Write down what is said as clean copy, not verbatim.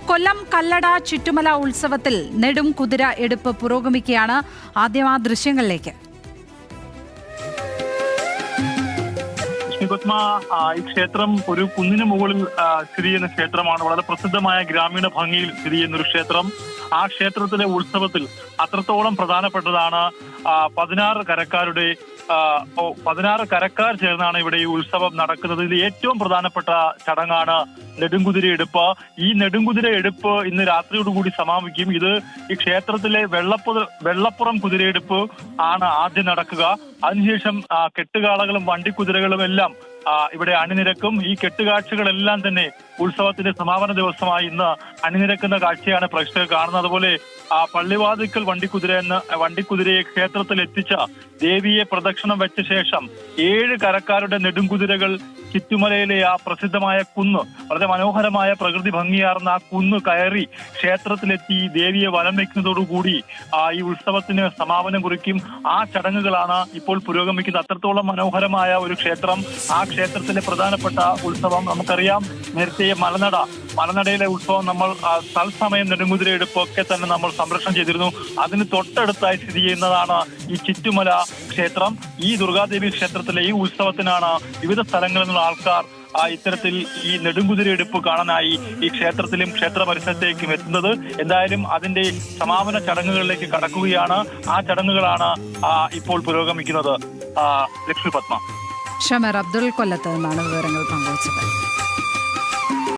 കൊല്ലം കല്ലട ചുറ്റുമല ഉത്സവത്തിൽ നെടും കുതിര എടുപ്പ് പുരോഗമിക്കുകയാണ്. ആദ്യം ആ ദൃശ്യങ്ങളിലേക്ക്. പത്മ, ഈ ക്ഷേത്രം ഒരു കുന്നിന് മുകളിൽ സ്ഥിതി ചെയ്യുന്ന ക്ഷേത്രമാണ്. വളരെ പ്രസിദ്ധമായ ഗ്രാമീണ ഭംഗിയിൽ സ്ഥിതി ചെയ്യുന്ന ഒരു ക്ഷേത്രം. ആ ക്ഷേത്രത്തിലെ ഉത്സവത്തിൽ അത്രത്തോളം പ്രധാനപ്പെട്ടതാണ് 16 കരക്കാർ ചേർന്നാണ് ഇവിടെ ഈ ഉത്സവം നടക്കുന്നത്. ഇതിൽ ഏറ്റവും പ്രധാനപ്പെട്ട ചടങ്ങാണ് നെടുങ്കുതിര എടുപ്പ്. ഈ നെടുങ്കുതിര എടുപ്പ് ഇന്ന് രാത്രിയോടുകൂടി സമാപിക്കും. ഇത് ഈ ക്ഷേത്രത്തിലെ വെള്ളപ്പുറം കുതിരയെടുപ്പ് ആണ് ആദ്യം നടക്കുക. അതിനുശേഷം കെട്ടുകാളകളും വണ്ടിക്കുതിരകളും എല്ലാം ഇവിടെ അണിനിരക്കും. ഈ കെട്ടുകാഴ്ചകളെല്ലാം തന്നെ ഉത്സവത്തിന്റെ സമാപന ദിവസമായി ഇന്ന് അണിനിരക്കുന്ന കാഴ്ചയാണ് പ്രേക്ഷകർ കാണുന്നത്. അതുപോലെ പള്ളിവാതിക്കൽ വണ്ടിക്കുതിരയെ ക്ഷേത്രത്തിൽ എത്തിച്ച ദേവിയെ പ്രദക്ഷിണം വെച്ച ശേഷം 7 കരക്കാരുടെ നെടുങ്കുതിരകൾ ചുറ്റുമലയിലെ ആ പ്രസിദ്ധമായ കുന്ന്, വളരെ മനോഹരമായ പ്രകൃതി ഭംഗിയാർന്ന ആ കുന്ന് കയറി ക്ഷേത്രത്തിലെത്തി ദേവിയെ വലം വയ്ക്കുന്നതോടുകൂടി ഈ ഉത്സവത്തിന് സമാപനം കുറിക്കും. ആ ചടങ്ങുകളാണ് ഇപ്പോൾ പുരോഗമിക്കുന്നത്. അത്രത്തോളം മനോഹരമായ ഒരു ക്ഷേത്രം. ആ ക്ഷേത്രത്തിലെ പ്രധാനപ്പെട്ട ഉത്സവം നമുക്കറിയാം. നേരത്തെ മലനടയിലെ ഉത്സവം നമ്മൾ തത്സമയം നെടുങ്കുതിര എടുപ്പൊക്കെ തന്നെ നമ്മൾ സംരക്ഷണം ചെയ്തിരുന്നു. അതിന് തൊട്ടടുത്തായി സ്ഥിതി ചെയ്യുന്നതാണ് ഈ ചുറ്റുമല ക്ഷേത്രം. ഈ ദുർഗാദേവി ക്ഷേത്രത്തിലെ ഈ ഉത്സവത്തിനാണ് വിവിധ സ്ഥലങ്ങളിൽ നിന്നുള്ള ആൾക്കാർ ഇത്തരത്തിൽ ഈ നെടുങ്കുതിര എടുപ്പ് കാണാനായി ഈ ക്ഷേത്രത്തിലും ക്ഷേത്ര പരിസരത്തേക്കും എത്തുന്നത്. എന്തായാലും അതിന്റെ സമാപന ചടങ്ങുകളിലേക്ക് കടക്കുകയാണ്. ആ ചടങ്ങുകളാണ് ഇപ്പോൾ പുരോഗമിക്കുന്നത്. ലക്ഷ്മി പത്മ. ഷമർ അബ്ദുൾ കൊല്ലത്ത് നിന്നാണ് വിവരങ്ങൾ പങ്കുവച്ചത്.